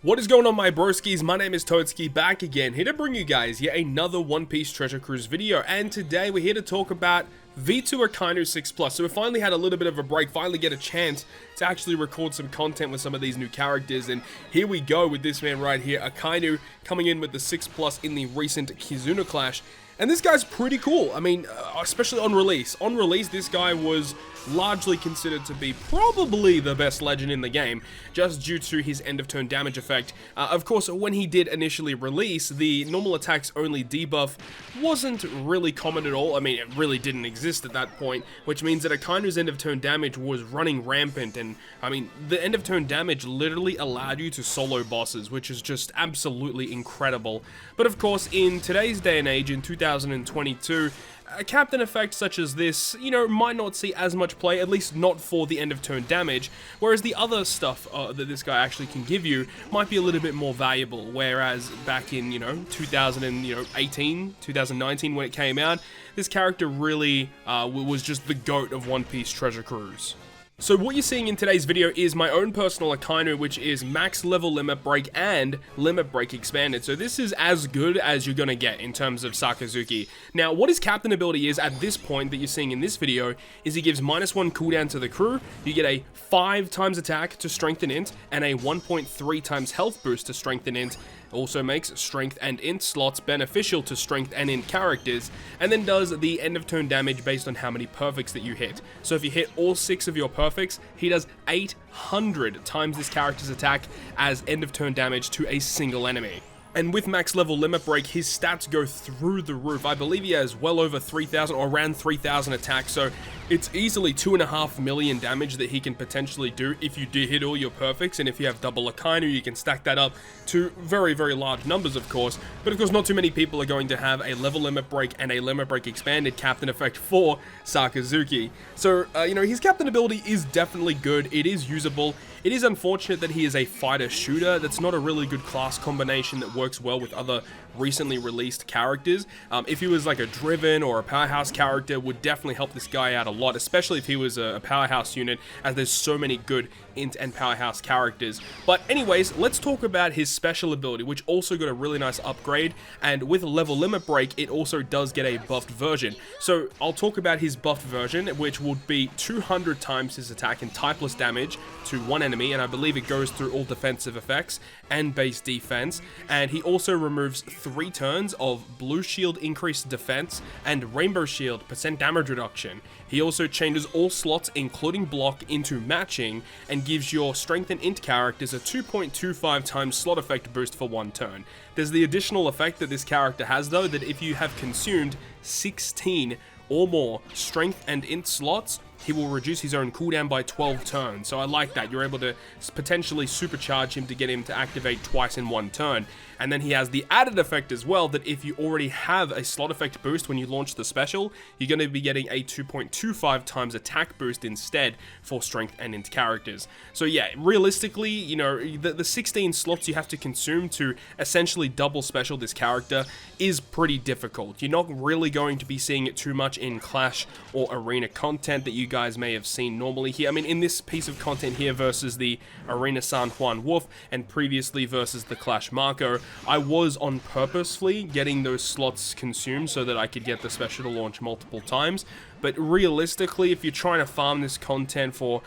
What is going on, my broskies? My name is Toadskii, back again, here to bring you guys yet another One Piece Treasure Cruise video, and today we're here to talk about V2 Akainu 6+. So we finally had a little bit of a break, finally get a chance to actually record some content with some of these new characters, and here we go with this man right here, Akainu, coming in with the 6+ in the recent KUZAN clash. And this guy's pretty cool. I mean, especially on release. On release, this guy was largely considered to be probably the best legend in the game, just due to his end-of-turn damage effect. Of course, when he did initially release, the normal attacks only debuff wasn't really common at all. I mean, it really didn't exist at that point, which means that Akainu's end-of-turn damage was running rampant, and I mean, the end-of-turn damage literally allowed you to solo bosses, which is just absolutely incredible. But of course, in today's day and age, in 2022, a captain effect such as this, you know, might not see as much play, at least not for the end of turn damage, whereas the other stuff that this guy actually can give you might be a little bit more valuable, whereas back in, 2018, 2019 when it came out, this character really was just the GOAT of One Piece Treasure Cruise. So what you're seeing in today's video is my own personal Akainu, which is max level limit break and limit break expanded. So this is as good as you're gonna get in terms of Sakazuki. Now, what his captain ability is at this point that you're seeing in this video is he gives -1 cooldown to the crew, you get a 5 times attack to strength and int, and a 1.3 times health boost to strength and int. Also makes strength and int slots beneficial to strength and int characters, and then does the end of turn damage based on how many perfects that you hit. So if you hit all 6 of your perfects, he does 800 times this character's attack as end of turn damage to a single enemy. And with max level limit break, his stats go through the roof. I believe he has well over 3,000 or around 3,000 attacks, so it's easily 2.5 million damage that he can potentially do if you do hit all your perfects, and if you have double Akainu, you can stack that up to very, very large numbers, of course. But of course, not too many people are going to have a level limit break and a limit break expanded captain effect for Sakazuki. So, his captain ability is definitely good. It is usable. It is unfortunate that he is a fighter shooter. That's not a really good class combination that works well with other recently released characters. If he was like a driven or a powerhouse character, would definitely help this guy out a lot, especially if he was a powerhouse unit, as there's so many good int and powerhouse characters. But anyways, let's talk about his special ability, which also got a really nice upgrade, and with level limit break, it also does get a buffed version. So I'll talk about his buffed version, which would be 200 times his attack and typeless damage to one enemy, and I believe it goes through all defensive effects and base defense. And he also removes 3 turns of blue shield increased defense and rainbow shield % damage reduction. He also changes all slots including block into matching, and gives your strength and int characters a 2.25 times slot effect boost for 1 turn. There's the additional effect that this character has though, that if you have consumed 16 or more strength and int slots, he will reduce his own cooldown by 12 turns. So I like that. You're able to potentially supercharge him to get him to activate twice in 1 turn. And then he has the added effect as well, that if you already have a slot effect boost when you launch the special, you're going to be getting a 2.25 times attack boost instead for strength and int characters. So yeah, realistically, the 16 slots you have to consume to essentially double special this character is pretty difficult. You're not really going to be seeing it too much in Clash or Arena content that you guys may have seen normally here. I mean, in this piece of content here versus the Arena San Juan Wolf, and previously versus the Clash Marco, I was on purposefully getting those slots consumed so that I could get the special to launch multiple times. But realistically, if you're trying to farm this content for,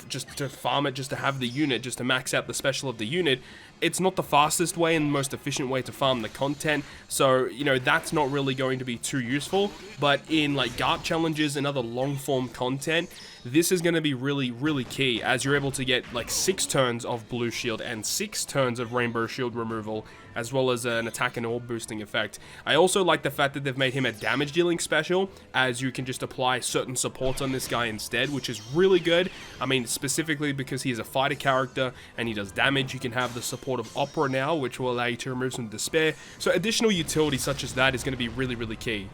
just to farm it, just to have the unit, just to max out the special of the unit, it's not the fastest way and most efficient way to farm the content. So, that's not really going to be too useful. But in like GARP challenges and other long form content, this is going to be really, really key, as you're able to get like 6 turns of blue shield and 6 turns of rainbow shield removal, as well as an attack and orb boosting effect. I also like the fact that they've made him a damage dealing special, as you can just apply certain supports on this guy instead, which is really good. I mean, specifically because he is a fighter character and he does damage, you can have the support of Opera now, which will allow you to remove some despair. So additional utility such as that is going to be really, really key.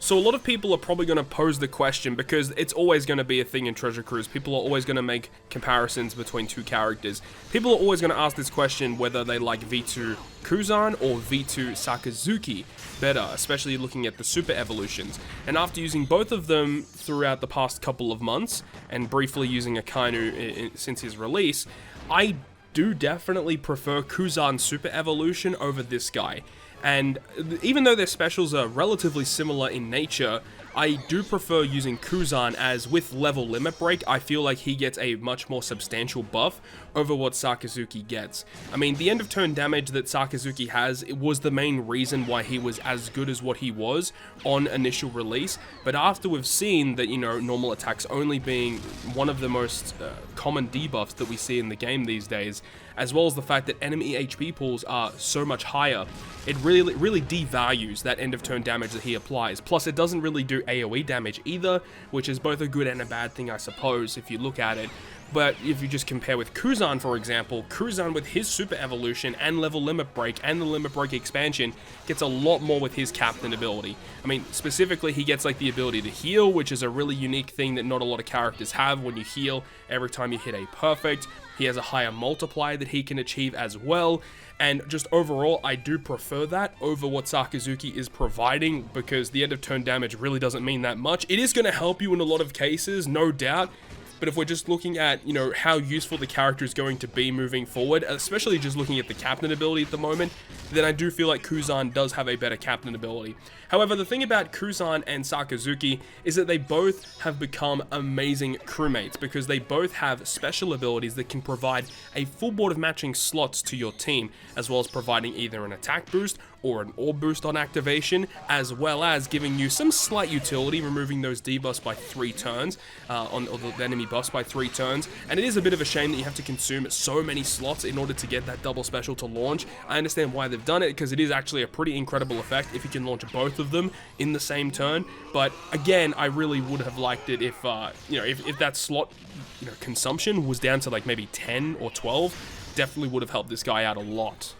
So a lot of people are probably going to pose the question, because it's always going to be a thing in Treasure Cruise. People are always going to make comparisons between two characters. People are always going to ask this question whether they like V2 KUZAN or V2 Sakazuki better, especially looking at the super evolutions. And after using both of them throughout the past couple of months, and briefly using Akainu since his release, I do definitely prefer KUZAN super evolution over this guy. And even though their specials are relatively similar in nature, I do prefer using KUZAN, as with level limit break, I feel like he gets a much more substantial buff over what Sakazuki gets. I mean, the end of turn damage that Sakazuki has, it was the main reason why he was as good as what he was on initial release, but after we've seen that, you know, normal attacks only being one of the most common debuffs that we see in the game these days, as well as the fact that enemy HP pools are so much higher, it really devalues that end of turn damage that he applies. Plus, it doesn't really do AoE damage either, which is both a good and a bad thing, I suppose, if you look at it. But if you just compare with KUZAN, for example, KUZAN with his super evolution and level limit break and the limit break expansion gets a lot more with his captain ability. I mean, specifically, he gets like the ability to heal, which is a really unique thing that not a lot of characters have. When you heal every time you hit a perfect, he has a higher multiplier that he can achieve as well. And just overall, I do prefer that over what Sakazuki is providing, because the end of turn damage really doesn't mean that much. It is going to help you in a lot of cases, no doubt. But if we're just looking at, you know, how useful the character is going to be moving forward, especially just looking at the captain ability at the moment, then I do feel like KUZAN does have a better captain ability. However, the thing about KUZAN and Sakazuki is that they both have become amazing crewmates, because they both have special abilities that can provide a full board of matching slots to your team, as well as providing either an attack boost or an orb boost on activation, as well as giving you some slight utility, removing those debuffs by 3 turns, or the enemy buffs by 3 turns. And it is a bit of a shame that you have to consume so many slots in order to get that double special to launch. I understand why they've done it, because it is actually a pretty incredible effect if you can launch both of them in the same turn. But again, I really would have liked it if, you know, if that slot, you know, consumption was down to like maybe 10 or 12, definitely would have helped this guy out a lot.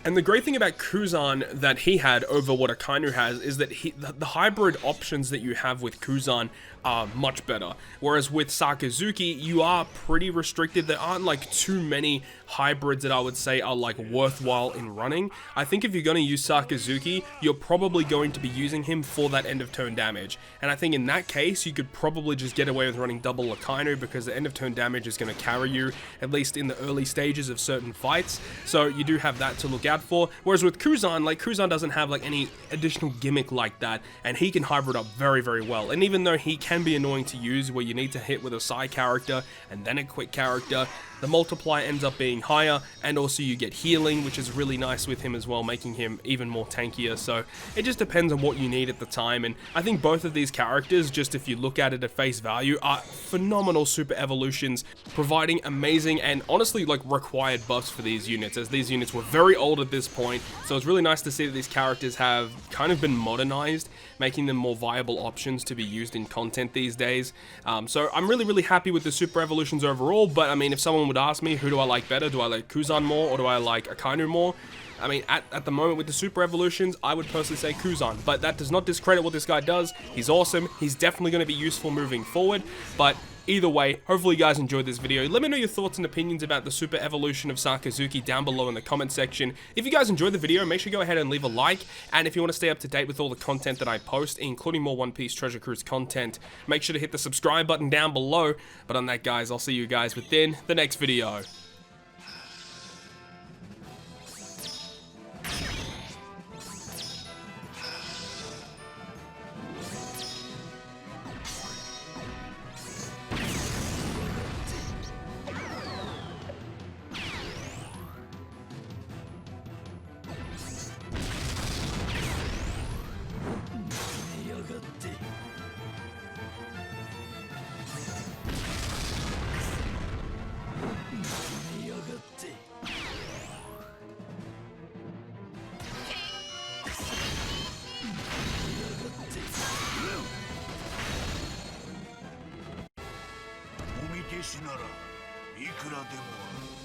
And the great thing about KUZAN that he had over what Akainu has is that the hybrid options that you have with KUZAN are much better. Whereas with Sakazuki, you are pretty restricted. There aren't like too many hybrids that I would say are like worthwhile in running. I think if you're going to use Sakazuki, you're probably going to be using him for that end of turn damage. And I think in that case, you could probably just get away with running double Akainu, because the end of turn damage is going to carry you, at least in the early stages of certain fights. So you do have that to look out for. Whereas with KUZAN, like KUZAN doesn't have like any additional gimmick like that, and he can hybrid up very, very well. And even though he can be annoying to use, where you need to hit with a side character and then a quick character, the multiplier ends up being higher, and also you get healing, which is really nice with him as well, making him even more tankier. So it just depends on what you need at the time. And I think both of these characters, just if you look at it at face value, are phenomenal super evolutions, providing amazing and honestly like required buffs for these units, as these units were very old at this point. So it's really nice to see that these characters have kind of been modernized, making them more viable options to be used in content these days. So I'm really happy with the super evolutions overall. But I mean, if someone would ask me, who do I like better? Do I like KUZAN more, or do I like Akainu more? I mean, at the moment with the super evolutions, I would personally say KUZAN, but that does not discredit what this guy does. He's awesome. He's definitely going to be useful moving forward. But either way, hopefully you guys enjoyed this video. Let me know your thoughts and opinions about the super evolution of Sakazuki down below in the comment section. If you guys enjoyed the video, make sure you go ahead and leave a like. And if you want to stay up to date with all the content that I post, including more One Piece Treasure Cruise content, make sure to hit the subscribe button down below. But on that, guys, I'll see you guys within the next video. OPTC ならいくらでもある。